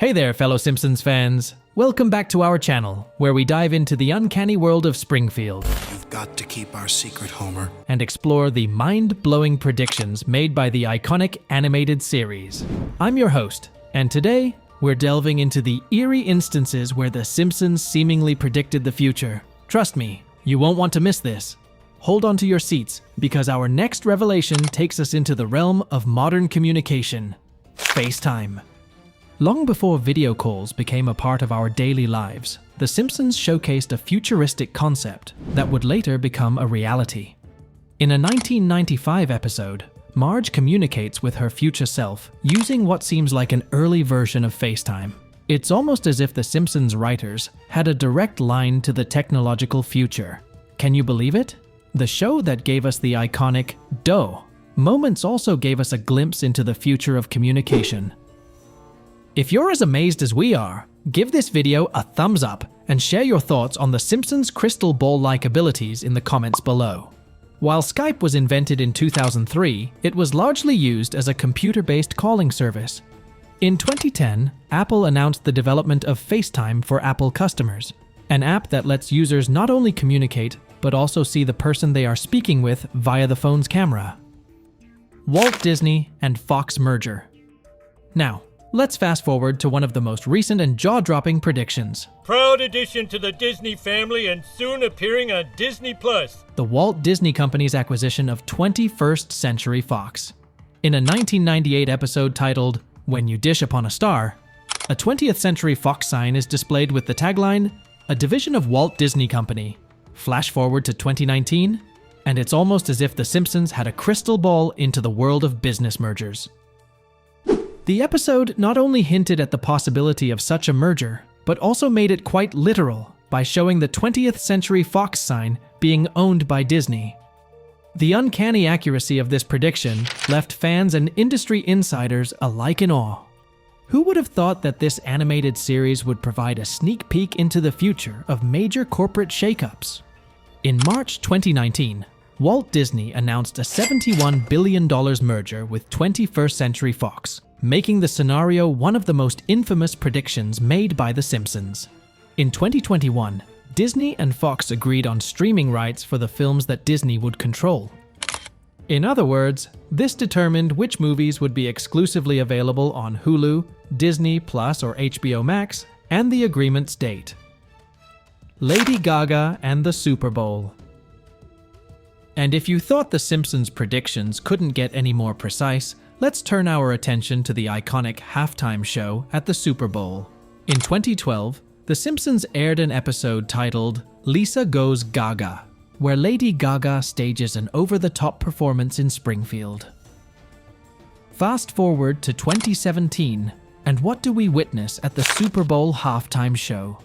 Hey there, fellow Simpsons fans. Welcome back to our channel, where we dive into the uncanny world of Springfield. You've got to keep our secret, Homer. And explore the mind-blowing predictions made by the iconic animated series. I'm your host, and today, we're delving into the eerie instances where the Simpsons seemingly predicted the future. Trust me, you won't want to miss this. Hold on to your seats, because our next revelation takes us into the realm of modern communication. FaceTime. Long before video calls became a part of our daily lives, The Simpsons showcased a futuristic concept that would later become a reality. In a 1995 episode, Marge communicates with her future self using what seems like an early version of FaceTime. It's almost as if The Simpsons writers had a direct line to the technological future. Can you believe it? The show that gave us the iconic "Doh" moments also gave us a glimpse into the future of communication. If you're as amazed as we are, give this video a thumbs up and share your thoughts on The Simpsons' crystal ball-like abilities in the comments below. While Skype was invented in 2003, it was largely used as a computer-based calling service. In 2010, Apple announced the development of FaceTime for Apple customers, an app that lets users not only communicate, but also see the person they are speaking with via the phone's camera. Walt Disney and Fox merger. Now, let's fast forward to one of the most recent and jaw-dropping predictions. Proud addition to the Disney family and soon appearing on Disney+. The Walt Disney Company's acquisition of 21st Century Fox. In a 1998 episode titled "When You Dish Upon a Star," a 20th Century Fox sign is displayed with the tagline, "A division of Walt Disney Company." Flash forward to 2019, and it's almost as if The Simpsons had a crystal ball into the world of business mergers. The episode not only hinted at the possibility of such a merger, but also made it quite literal by showing the 20th Century Fox sign being owned by Disney. The uncanny accuracy of this prediction left fans and industry insiders alike in awe. Who would have thought that this animated series would provide a sneak peek into the future of major corporate shakeups? In March 2019, Walt Disney announced a $71 billion merger with 21st Century Fox, making the scenario one of the most infamous predictions made by The Simpsons. In 2021, Disney and Fox agreed on streaming rights for the films that Disney would control. In other words, this determined which movies would be exclusively available on Hulu, Disney Plus or HBO Max, and the agreement's date. Lady Gaga and the Superbowl. And if you thought The Simpsons' predictions couldn't get any more precise, let's turn our attention to the iconic halftime show at the Super Bowl. In 2012, The Simpsons aired an episode titled "Lisa Goes Gaga," where Lady Gaga stages an over-the-top performance in Springfield. Fast forward to 2017, and what do we witness at the Super Bowl halftime show?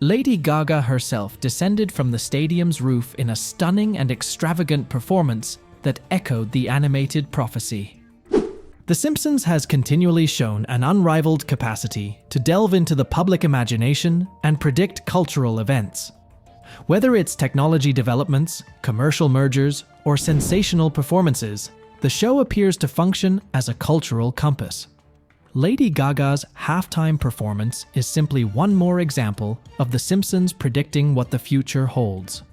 Lady Gaga herself descended from the stadium's roof in a stunning and extravagant performance that echoed the animated prophecy. The Simpsons has continually shown an unrivaled capacity to delve into the public imagination and predict cultural events. Whether it's technology developments, commercial mergers, or sensational performances, the show appears to function as a cultural compass. Lady Gaga's halftime performance is simply one more example of The Simpsons predicting what the future holds.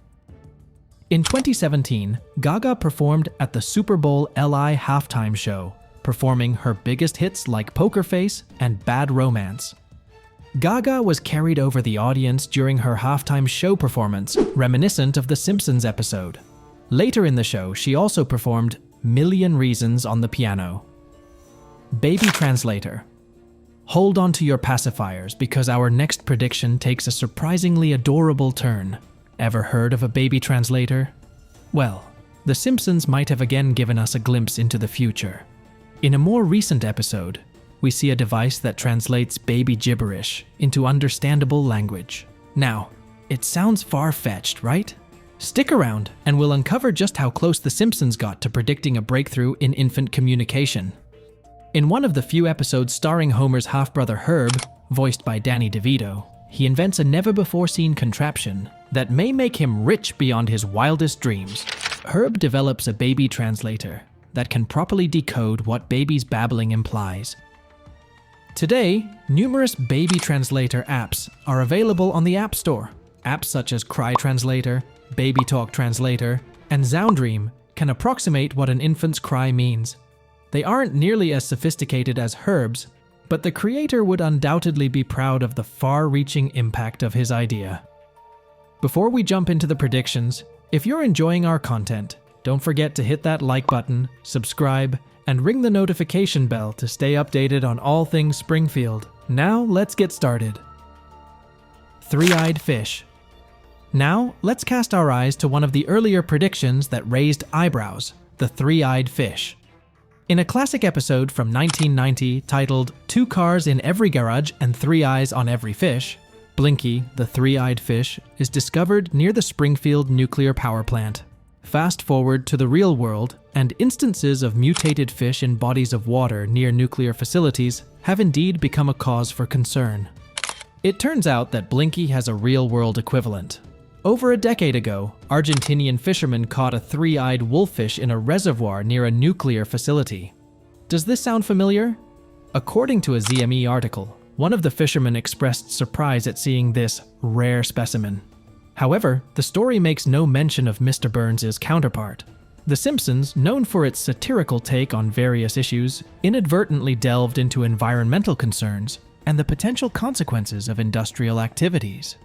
In 2017, Gaga performed at the Super Bowl LI halftime show, performing her biggest hits like Poker Face and Bad Romance. Gaga was carried over the audience during her halftime show performance, reminiscent of the Simpsons episode. Later in the show, she also performed "Million Reasons" on the piano. Baby Translator. Hold on to your pacifiers because our next prediction takes a surprisingly adorable turn. Ever heard of a baby translator? Well, The Simpsons might have again given us a glimpse into the future. In a more recent episode, we see a device that translates baby gibberish into understandable language. Now, it sounds far-fetched, right? Stick around and we'll uncover just how close The Simpsons got to predicting a breakthrough in infant communication. In one of the few episodes starring Homer's half-brother Herb, voiced by Danny DeVito, he invents a never-before-seen contraption that may make him rich beyond his wildest dreams. Herb develops a baby translator that can properly decode what baby's babbling implies. Today, numerous baby translator apps are available on the App Store. Apps such as Cry Translator, Baby Talk Translator, and Zoundream can approximate what an infant's cry means. They aren't nearly as sophisticated as Herb's, but the creator would undoubtedly be proud of the far-reaching impact of his idea. Before we jump into the predictions, if you're enjoying our content, don't forget to hit that like button, subscribe, and ring the notification bell to stay updated on all things Springfield. Now, let's get started. Three-eyed fish. Now, let's cast our eyes to one of the earlier predictions that raised eyebrows, the three-eyed fish. In a classic episode from 1990 titled "Two Cars in Every Garage and Three Eyes on Every Fish," Blinky, the three-eyed fish, is discovered near the Springfield nuclear power plant. Fast forward to the real world, and instances of mutated fish in bodies of water near nuclear facilities have indeed become a cause for concern. It turns out that Blinky has a real-world equivalent. Over a decade ago, Argentinian fishermen caught a three-eyed wolffish in a reservoir near a nuclear facility. Does this sound familiar? According to a ZME article, one of the fishermen expressed surprise at seeing this rare specimen. However, the story makes no mention of Mr. Burns' counterpart. The Simpsons, known for its satirical take on various issues, inadvertently delved into environmental concerns and the potential consequences of industrial activities.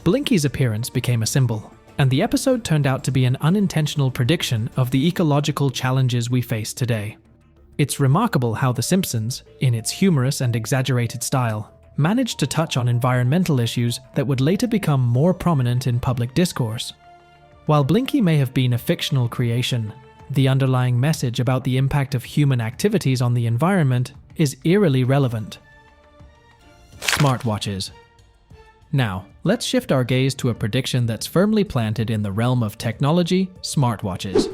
Blinky's appearance became a symbol, and the episode turned out to be an unintentional prediction of the ecological challenges we face today. It's remarkable how The Simpsons, in its humorous and exaggerated style, managed to touch on environmental issues that would later become more prominent in public discourse. While Blinky may have been a fictional creation, the underlying message about the impact of human activities on the environment is eerily relevant. Smartwatches. Now, let's shift our gaze to a prediction that's firmly planted in the realm of technology, smartwatches.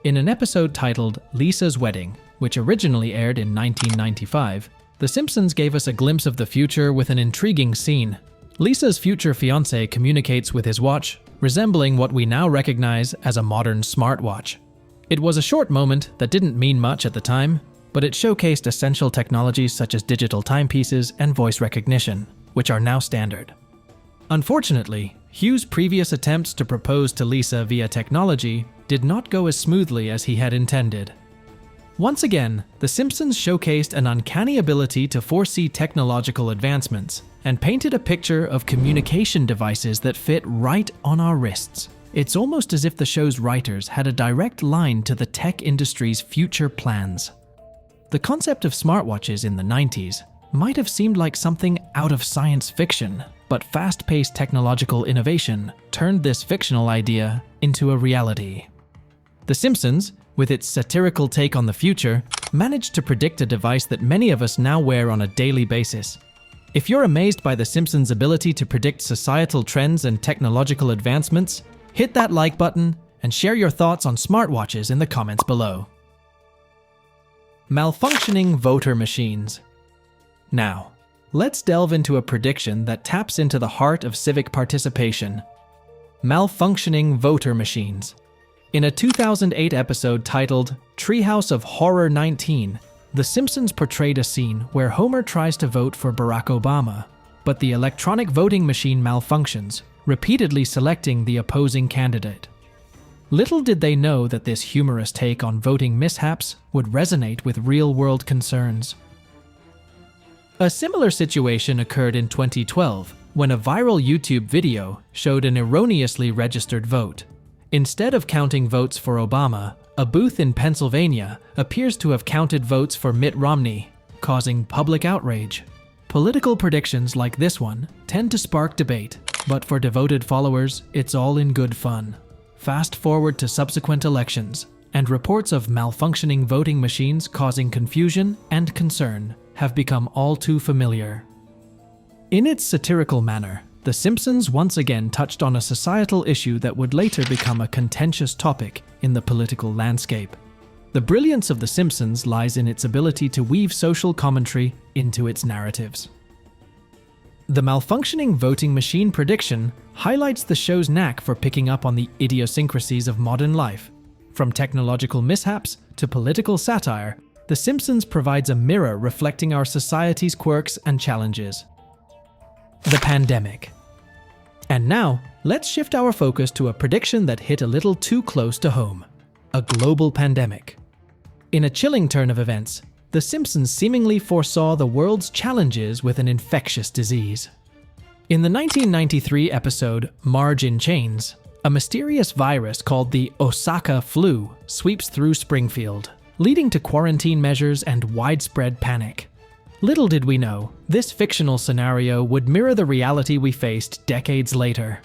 In an episode titled Lisa's Wedding, which originally aired in 1995, The Simpsons gave us a glimpse of the future with an intriguing scene. Lisa's future fiancé communicates with his watch, resembling what we now recognize as a modern smartwatch. It was a short moment that didn't mean much at the time, but it showcased essential technologies such as digital timepieces and voice recognition, which are now standard. Unfortunately, Hugh's previous attempts to propose to Lisa via technology did not go as smoothly as he had intended. Once again, The Simpsons showcased an uncanny ability to foresee technological advancements and painted a picture of communication devices that fit right on our wrists. It's almost as if the show's writers had a direct line to the tech industry's future plans. The concept of smartwatches in the 90s might have seemed like something out of science fiction, but fast-paced technological innovation turned this fictional idea into a reality. The Simpsons, with its satirical take on the future, managed to predict a device that many of us now wear on a daily basis. If you're amazed by The Simpsons' ability to predict societal trends and technological advancements, hit that like button and share your thoughts on smartwatches in the comments below. Malfunctioning voter machines. Now, let's delve into a prediction that taps into the heart of civic participation. Malfunctioning voter machines. In a 2008 episode titled Treehouse of Horror 19, The Simpsons portrayed a scene where Homer tries to vote for Barack Obama, but the electronic voting machine malfunctions, repeatedly selecting the opposing candidate. Little did they know that this humorous take on voting mishaps would resonate with real-world concerns. A similar situation occurred in 2012, when a viral YouTube video showed an erroneously registered vote. Instead of counting votes for Obama, a booth in Pennsylvania appears to have counted votes for Mitt Romney, causing public outrage. Political predictions like this one tend to spark debate, but for devoted followers, it's all in good fun. Fast forward to subsequent elections, and reports of malfunctioning voting machines causing confusion and concern have become all too familiar. In its satirical manner, The Simpsons once again touched on a societal issue that would later become a contentious topic in the political landscape. The brilliance of The Simpsons lies in its ability to weave social commentary into its narratives. The malfunctioning voting machine prediction highlights the show's knack for picking up on the idiosyncrasies of modern life. From technological mishaps to political satire, The Simpsons provides a mirror reflecting our society's quirks and challenges. The pandemic. And now, let's shift our focus to a prediction that hit a little too close to home: a global pandemic. In a chilling turn of events, The Simpsons seemingly foresaw the world's challenges with an infectious disease. In the 1993 episode Marge in Chains, a mysterious virus called the Osaka flu sweeps through Springfield, leading to quarantine measures and widespread panic. Little did we know, this fictional scenario would mirror the reality we faced decades later.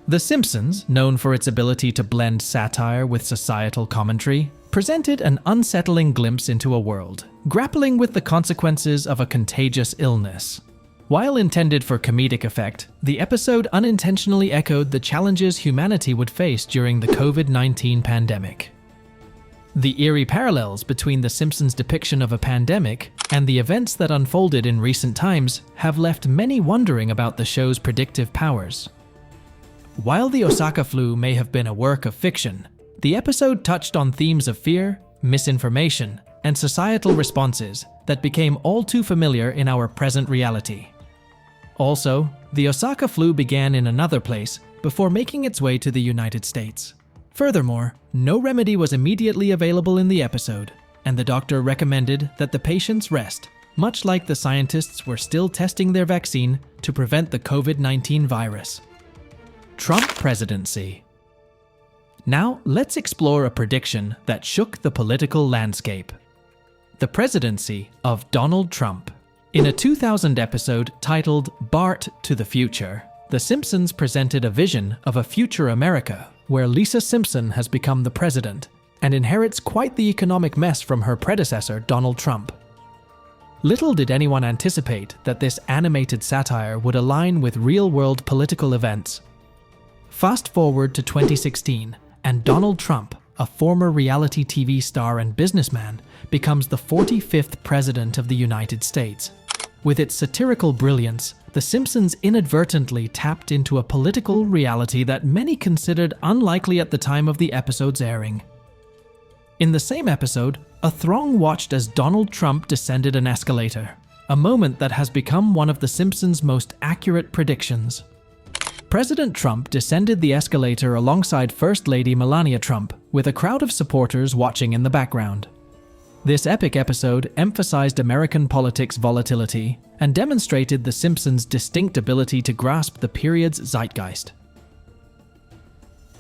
The Simpsons, known for its ability to blend satire with societal commentary, presented an unsettling glimpse into a world grappling with the consequences of a contagious illness. While intended for comedic effect, the episode unintentionally echoed the challenges humanity would face during the COVID-19 pandemic. The eerie parallels between The Simpsons' depiction of a pandemic and the events that unfolded in recent times have left many wondering about the show's predictive powers. While the Osaka flu may have been a work of fiction, the episode touched on themes of fear, misinformation, and societal responses that became all too familiar in our present reality. Also, the Osaka flu began in another place before making its way to the United States. Furthermore, no remedy was immediately available in the episode, and the doctor recommended that the patients rest, much like the scientists were still testing their vaccine to prevent the COVID-19 virus. Trump presidency. Now, let's explore a prediction that shook the political landscape: the presidency of Donald Trump. In a 2000 episode titled Bart to the Future, The Simpsons presented a vision of a future America where Lisa Simpson has become the president and inherits quite the economic mess from her predecessor, Donald Trump. Little did anyone anticipate that this animated satire would align with real-world political events. Fast forward to 2016, and Donald Trump, a former reality TV star and businessman, becomes the 45th President of the United States. With its satirical brilliance, The Simpsons inadvertently tapped into a political reality that many considered unlikely at the time of the episode's airing. In the same episode, a throng watched as Donald Trump descended an escalator, a moment that has become one of The Simpsons' most accurate predictions. President Trump descended the escalator alongside First Lady Melania Trump, with a crowd of supporters watching in the background. This epic episode emphasized American politics' volatility and demonstrated The Simpsons' distinct ability to grasp the period's zeitgeist.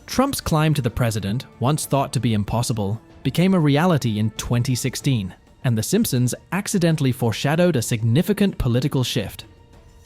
Trump's climb to the president, once thought to be impossible, became a reality in 2016, and The Simpsons accidentally foreshadowed a significant political shift.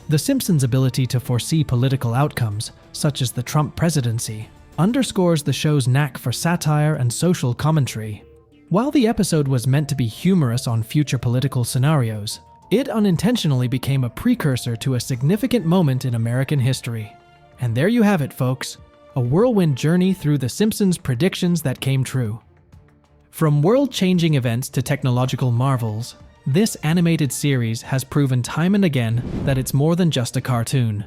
The Simpsons' ability to foresee political outcomes, such as the Trump presidency, underscores the show's knack for satire and social commentary. While the episode was meant to be humorous on future political scenarios, it unintentionally became a precursor to a significant moment in American history. And there you have it, folks, a whirlwind journey through The Simpsons' predictions that came true. From world-changing events to technological marvels, this animated series has proven time and again that it's more than just a cartoon.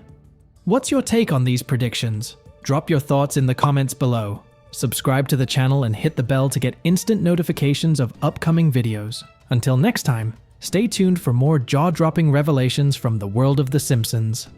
What's your take on these predictions? Drop your thoughts in the comments below. Subscribe to the channel and hit the bell to get instant notifications of upcoming videos. Until next time, stay tuned for more jaw-dropping revelations from the world of The Simpsons.